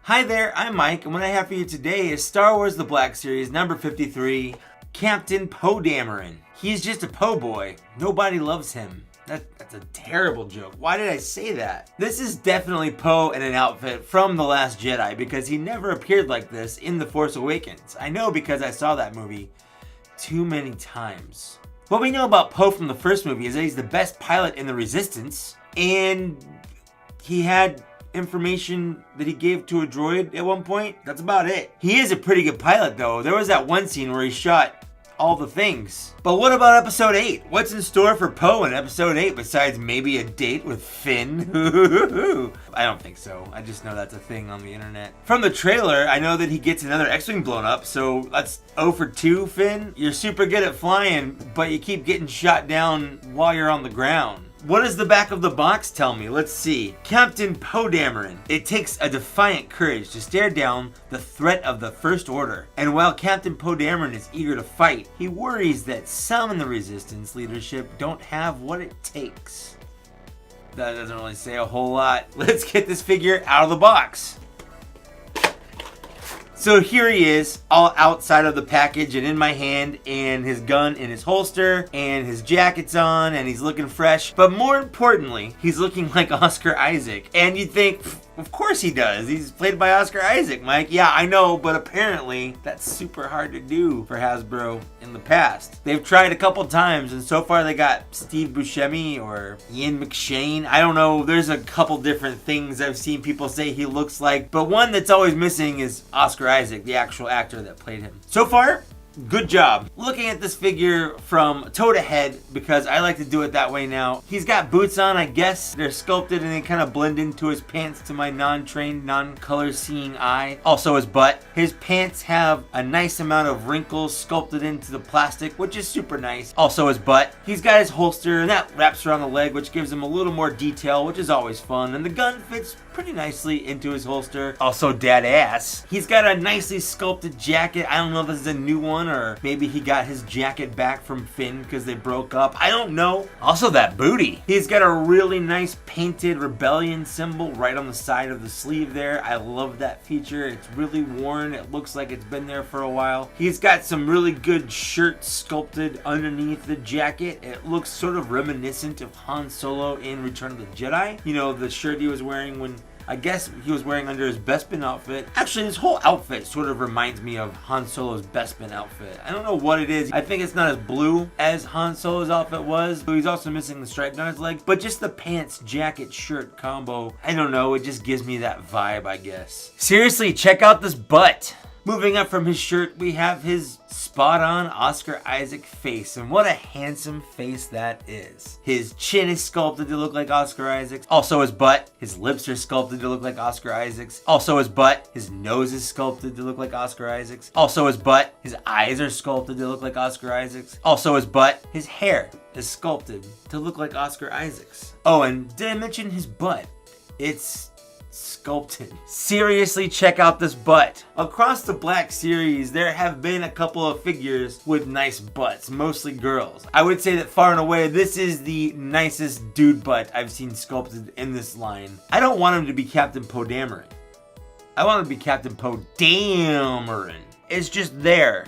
Hi there, I'm Mike, and what I have for you today is Star Wars The Black Series number 53, Captain Poe Dameron. He's just a po' boy. Nobody loves him. That's a terrible joke. Why did I say that? This is definitely Poe in an outfit from The Last Jedi because he never appeared like this in The Force Awakens. I know because I saw that movie too many times. What we know about Poe from the first movie is that he's the best pilot in the Resistance, and he had information that he gave to a droid at one point. That's about it. He is a pretty good pilot though. There was that one scene where he shot all the things. But what about episode 8? What's in store for Poe in episode 8 besides maybe a date with Finn? I don't think so. I just know that's a thing on the internet. From the trailer, I know that he gets another X-Wing blown up, so that's 0 for 2, Finn. You're super good at flying, but you keep getting shot down while you're on the ground. What does the back of the box tell me? Let's see. Captain Poe Dameron. It takes a defiant courage to stare down the threat of the First Order. And while Captain Poe Dameron is eager to fight, he worries that some in the Resistance leadership don't have what it takes. That doesn't really say a whole lot. Let's get this figure out of the box. So here he is, all outside of the package and in my hand, and his gun in his holster, and his jacket's on, and he's looking fresh. But more importantly, he's looking like Oscar Isaac. And you'd think, of course he does. He's played by Oscar Isaac, Mike. Yeah, I know, but apparently that's super hard to do for Hasbro in the past. They've tried a couple times, and so far they got Steve Buscemi or Ian McShane. I don't know. There's a couple different things I've seen people say he looks like, but one that's always missing is Oscar Isaac, the actual actor that played him. So far, good job. Looking at this figure from toe to head, because I like to do it that way now. He's got boots on, I guess. They're sculpted and they kind of blend into his pants to my non-trained, non-color seeing eye. Also his butt. His pants have a nice amount of wrinkles sculpted into the plastic, which is super nice. Also his butt. He's got his holster and that wraps around the leg, which gives him a little more detail, which is always fun. And the gun fits pretty nicely into his holster. Also dad ass. He's got a nicely sculpted jacket. I don't know if this is a new one or maybe he got his jacket back from Finn because they broke up. I don't know. Also that booty. He's got a really nice painted rebellion symbol right on the side of the sleeve there. I love that feature. It's really worn. It looks like it's been there for a while. He's got some really good shirt sculpted underneath the jacket. It looks sort of reminiscent of Han Solo in Return of the Jedi. You know, the shirt he was wearing when I guess he was wearing under his Bespin outfit. Actually, his whole outfit sort of reminds me of Han Solo's Bespin outfit. I don't know what it is. I think it's not as blue as Han Solo's outfit was. He's also missing the stripe down his leg. But just the pants, jacket, shirt combo, I don't know. It just gives me that vibe, I guess. Seriously, check out this butt. Moving up from his shirt, we have his spot-on Oscar Isaac face, and what a handsome face that is. His chin is sculpted to look like Oscar Isaac's. Also his butt. His lips are sculpted to look like Oscar Isaac's. Also his butt. His nose is sculpted to look like Oscar Isaac's. Also his butt. His eyes are sculpted to look like Oscar Isaac's. Also his butt. His hair is sculpted to look like Oscar Isaac's. Oh, and did I mention his butt? It's sculpted. Seriously, check out this butt. Across the Black Series, there have been a couple of figures with nice butts, mostly girls. I would say that far and away, this is the nicest dude butt I've seen sculpted in this line. I don't want him to be Captain Poe Dameron. I want him to be Captain Poe Dameron. It's just there.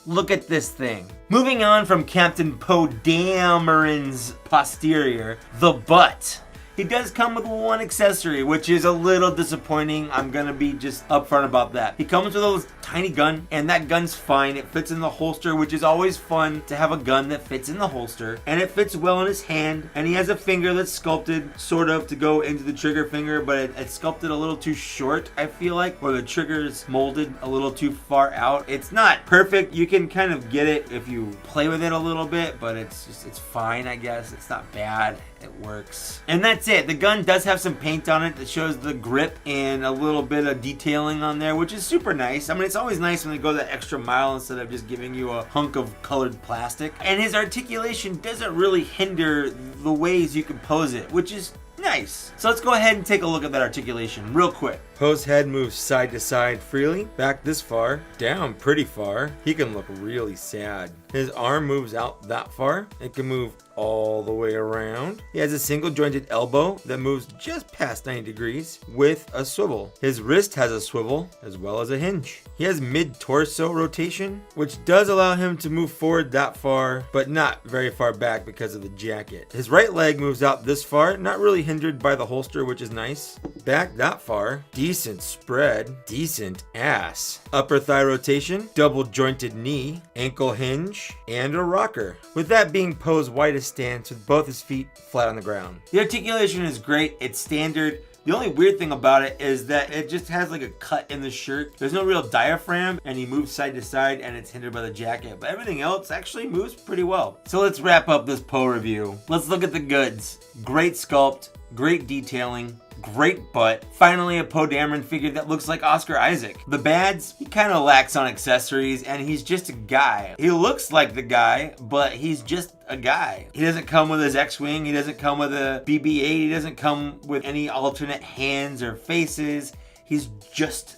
Look at this thing. Moving on from Captain Poe Dameron's posterior, the butt. He does come with one accessory, which is a little disappointing. I'm gonna be just upfront about that. He comes with a tiny gun, and that gun's fine. It fits in the holster, which is always fun to have a gun that fits in the holster. And it fits well in his hand, and he has a finger that's sculpted sort of to go into the trigger finger, but it's sculpted a little too short, I feel like, or the trigger's molded a little too far out. It's not perfect. You can kind of get it if you play with it a little bit, but it's fine, I guess. It's not bad. It works. And that's it. The gun does have some paint on it that shows the grip and a little bit of detailing on there, which is super nice. I mean, it's always nice when they go that extra mile instead of just giving you a hunk of colored plastic. And his articulation doesn't really hinder the ways you can pose it, which is nice. So let's go ahead and take a look at that articulation real quick. Poe's head moves side to side freely, back this far, down pretty far. He can look really sad. His arm moves out that far. It can move all the way around. He has a single jointed elbow that moves just past 90 degrees with a swivel. His wrist has a swivel as well as a hinge. He has mid-torso rotation, which does allow him to move forward that far, but not very far back because of the jacket. His right leg moves out this far, not really hindered by the holster, which is nice. Back that far, decent spread, decent ass. Upper thigh rotation, double jointed knee, ankle hinge, and a rocker. With that being Poe's widest stance with both his feet flat on the ground. The articulation is great. It's standard. The only weird thing about it is that it just has like a cut in the shirt. There's no real diaphragm, and he moves side to side and it's hindered by the jacket. But everything else actually moves pretty well. So let's wrap up this Poe review. Let's look at the goods. Great sculpt, great detailing, great butt. Finally, a Poe Dameron figure that looks like Oscar Isaac. The bads, he kind of lacks on accessories, and he's just a guy. He looks like the guy, but he's just a guy. He doesn't come with his X-Wing. He doesn't come with a BB-8. He doesn't come with any alternate hands or faces. He's just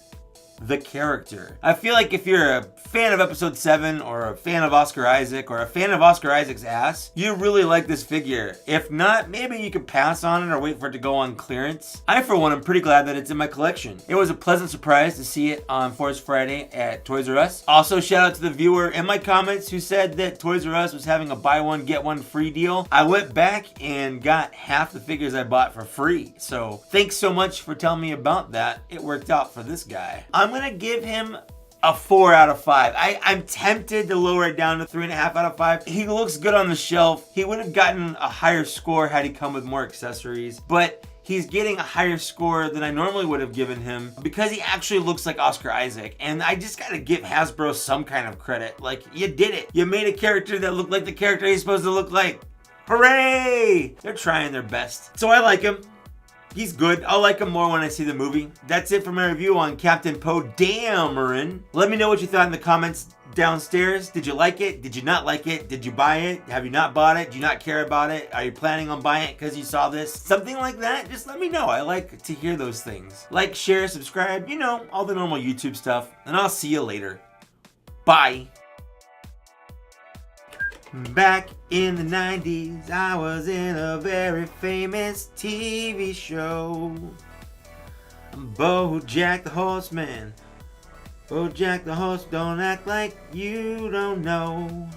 the character. I feel like if you're a fan of episode 7 or a fan of Oscar Isaac or a fan of Oscar Isaac's ass, you really like this figure. If not, maybe you could pass on it or wait for it to go on clearance. I, for one, am pretty glad that it's in my collection. It was a pleasant surprise to see it on Forest Friday at Toys R Us. Also, shout out to the viewer in my comments who said that Toys R Us was having a buy one, get one free deal. I went back and got half the figures I bought for free. So thanks so much for telling me about that. It worked out for this guy. I'm gonna give him a 4 out of 5. I'm tempted to lower it down to 3.5 out of 5. He looks good on the shelf. He would have gotten a higher score had he come with more accessories, but he's getting a higher score than I normally would have given him because he actually looks like Oscar Isaac. And I just gotta give Hasbro some kind of credit. Like, you did it. You made a character that looked like the character he's supposed to look like. Hooray! They're trying their best. So I like him. He's good. I'll like him more when I see the movie. That's it for my review on Captain Poe Dameron. Let me know what you thought in the comments downstairs. Did you like it? Did you not like it? Did you buy it? Have you not bought it? Do you not care about it? Are you planning on buying it because you saw this? Something like that? Just let me know. I like to hear those things. Like, share, subscribe, you know, all the normal YouTube stuff. And I'll see you later. Bye. Back in the 90s, I was in a very famous TV show. BoJack the Horseman. BoJack the Horse, don't act like you don't know.